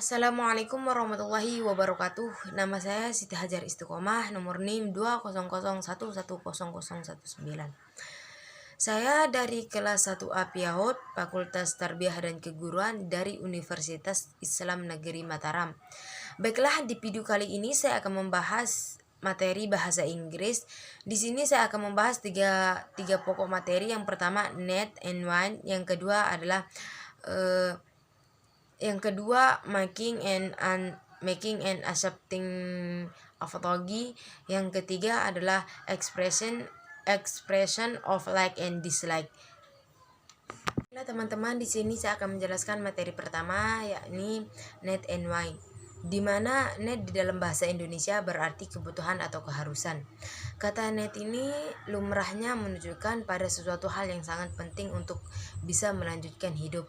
Assalamualaikum warahmatullahi wabarakatuh. Nama saya Siti Hajar Istiqomah, nomor NIM 200111019. Saya dari kelas 1A PIAHOT, Fakultas Tarbiyah dan Keguruan dari Universitas Islam Negeri Mataram. Baiklah, di video kali ini saya akan membahas materi bahasa Inggris. Di sini saya akan membahas tiga pokok materi. Yang pertama net and wine, yang kedua adalah making and accepting apology. Yang ketiga adalah expression of like and dislike. Nah, teman-teman, di sini saya akan menjelaskan materi pertama, yakni need and why. Di mana need di dalam bahasa Indonesia berarti kebutuhan atau keharusan. Kata need ini lumrahnya menunjukkan pada sesuatu hal yang sangat penting untuk bisa melanjutkan hidup.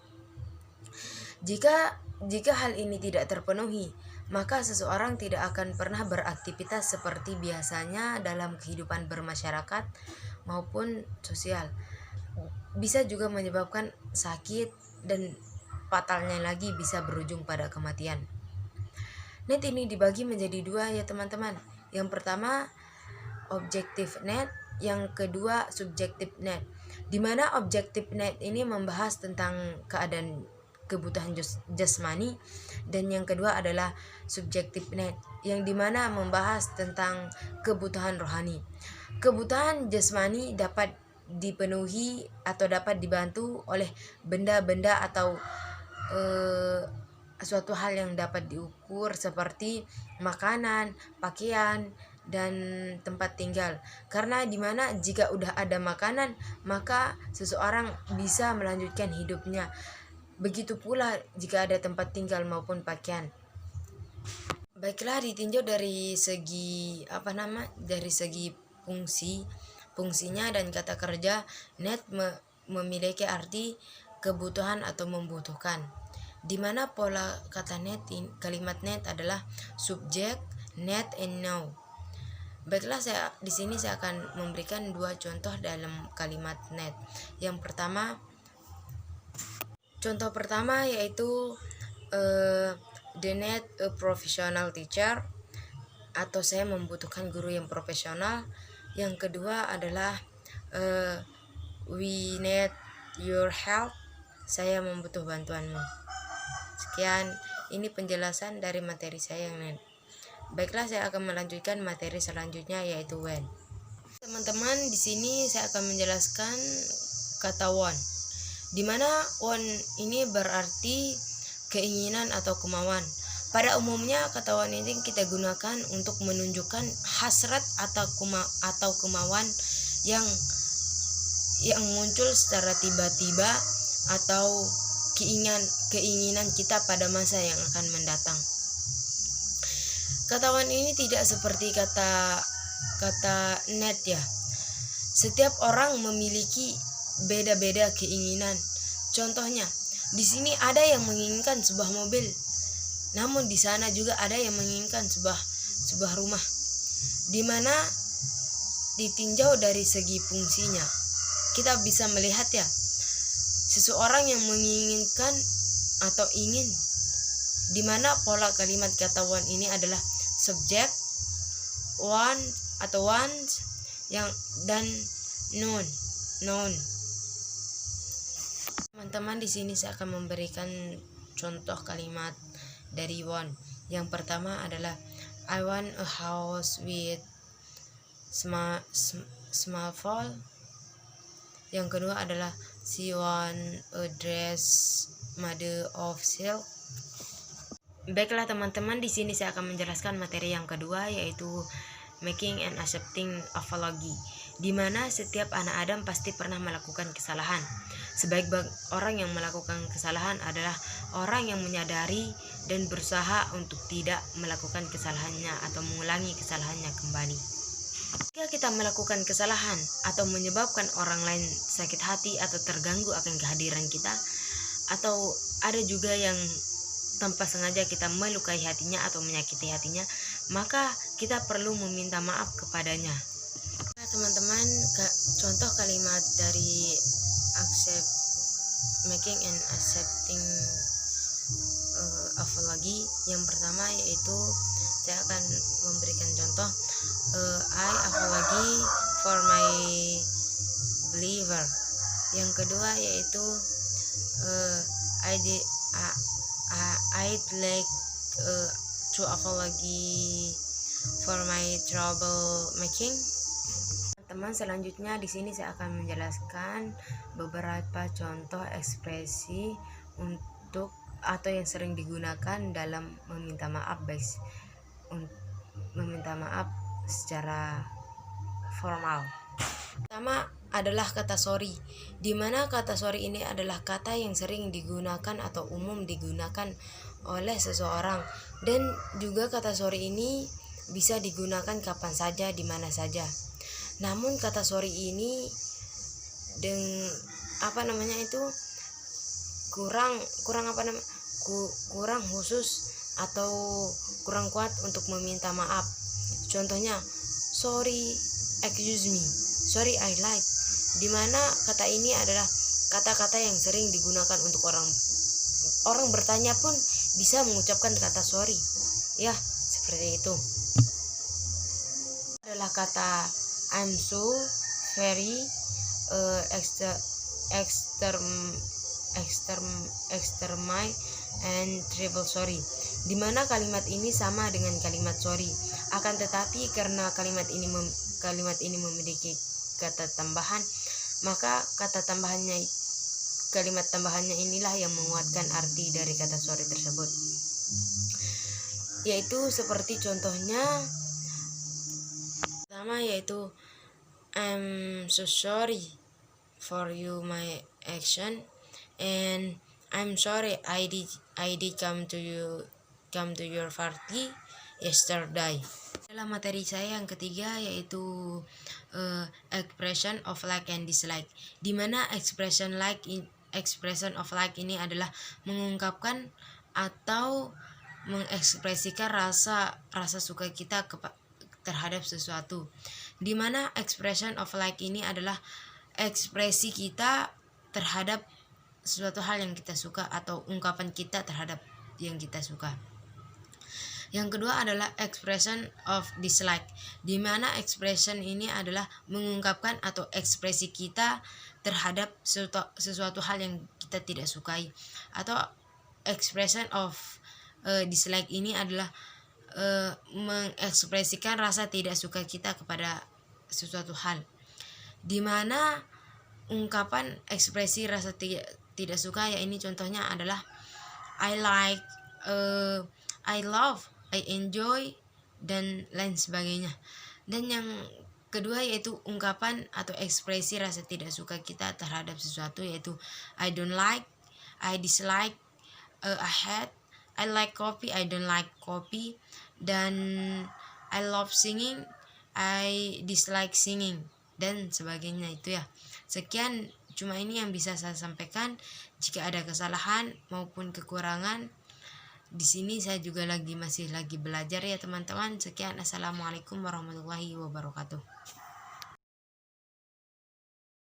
Jika hal ini tidak terpenuhi, maka seseorang tidak akan pernah beraktivitas seperti biasanya dalam kehidupan bermasyarakat maupun sosial. Bisa juga menyebabkan sakit dan fatalnya lagi bisa berujung pada kematian. Need ini dibagi menjadi dua ya teman-teman. Yang pertama objective need, yang kedua subjective need. Di mana objective need ini membahas tentang keadaan kebutuhan jasmani, dan yang kedua adalah subjective need yang dimana membahas tentang kebutuhan rohani. Kebutuhan jasmani dapat dipenuhi atau dapat dibantu oleh benda-benda atau suatu hal yang dapat diukur seperti makanan, pakaian, dan tempat tinggal. Karena dimana jika udah ada makanan, maka seseorang bisa melanjutkan hidupnya. Begitu pula jika ada tempat tinggal maupun pakaian. Baiklah, ditinjau dari segi fungsinya dan kata kerja, need memiliki arti kebutuhan atau membutuhkan. Di mana pola kata need, kalimat need adalah subjek, need and now. Baiklah, di sini saya akan memberikan dua contoh dalam kalimat need. Contoh pertama yaitu the need a professional teacher, atau saya membutuhkan guru yang profesional. Yang kedua adalah we need your help, saya membutuh bantuanmu. Sekian, ini penjelasan dari materi saya yang need. Baiklah, saya akan melanjutkan materi selanjutnya yaitu when. Teman-teman, di sini saya akan menjelaskan kata want. Di mana want ini berarti keinginan atau kemauan. Pada umumnya kata want ini kita gunakan untuk menunjukkan hasrat atau kemauan yang muncul secara tiba-tiba atau keinginan kita pada masa yang akan mendatang. Kata want ini tidak seperti kata need ya. Setiap orang memiliki beda-beda keinginan. Contohnya, di sini ada yang menginginkan sebuah mobil, namun di sana juga ada yang menginginkan sebuah rumah. Di mana ditinjau dari segi fungsinya, kita bisa melihat ya, seseorang yang menginginkan atau ingin, di mana pola kalimat kata want ini adalah subjek, want atau wants, dan noun. Teman-teman, di sini saya akan memberikan contoh kalimat dari want. Yang pertama adalah I want a house with small fall. Yang kedua adalah she want a dress made of silk. Baiklah teman-teman, di sini saya akan menjelaskan materi yang kedua yaitu making and accepting apology. Di mana setiap anak Adam pasti pernah melakukan kesalahan. Sebaik-baik orang yang melakukan kesalahan adalah orang yang menyadari dan berusaha untuk tidak melakukan kesalahannya atau mengulangi kesalahannya kembali. Jika kita melakukan kesalahan atau menyebabkan orang lain sakit hati atau terganggu akan kehadiran kita, atau ada juga yang tanpa sengaja kita melukai hatinya atau menyakiti hatinya, maka kita perlu meminta maaf kepadanya. Nah, teman-teman, contoh kalimat dari making and accepting apology. Yang pertama yaitu saya akan memberikan contoh, I apology for my believer. Yang kedua yaitu I'd like to apology for my trouble making. Teman, selanjutnya di sini saya akan menjelaskan beberapa contoh ekspresi untuk atau yang sering digunakan dalam meminta maaf, guys. Meminta maaf secara formal. Pertama adalah kata sorry, di mana kata sorry ini adalah kata yang sering digunakan atau umum digunakan oleh seseorang, dan juga kata sorry ini bisa digunakan kapan saja, di mana saja. Namun kata sorry ini kurang khusus atau kurang kuat untuk meminta maaf. Contohnya, sorry, excuse me, sorry I lied, di mana kata ini adalah kata-kata yang sering digunakan untuk orang bertanya pun bisa mengucapkan kata sorry. Ya, seperti itu. Adalah kata I'm so very extremely and triple sorry, di mana kalimat ini sama dengan kalimat sorry. Akan tetapi karena kalimat ini memiliki kata tambahan, maka kalimat tambahannya inilah yang menguatkan arti dari kata sorry tersebut. Yaitu seperti contohnya pertama yaitu I'm so sorry for my action, and I'm sorry I did come to your party yesterday. Dalam materi saya yang ketiga yaitu expression of like and dislike, di mana expression of like ini adalah mengungkapkan atau mengekspresikan rasa suka kita terhadap sesuatu, di mana expression of like ini adalah ekspresi kita terhadap suatu hal yang kita suka atau ungkapan kita terhadap yang kita suka. Yang kedua adalah expression of dislike, di mana expression ini adalah mengungkapkan atau ekspresi kita terhadap sesuatu hal yang kita tidak sukai, atau expression of dislike ini adalah mengekspresikan rasa tidak suka kita kepada sesuatu hal, di mana ungkapan ekspresi rasa tidak suka ya ini contohnya adalah I like, I love, I enjoy, dan lain sebagainya. Dan yang kedua yaitu ungkapan atau ekspresi rasa tidak suka kita terhadap sesuatu, yaitu I don't like, I dislike, I hate, I like coffee, I don't like coffee, dan I love singing, I dislike singing, dan sebagainya. Itu ya. Sekian, cuma ini yang bisa saya sampaikan. Jika ada kesalahan maupun kekurangan, di sini saya juga masih lagi belajar ya teman-teman. Sekian, assalamualaikum warahmatullahi wabarakatuh.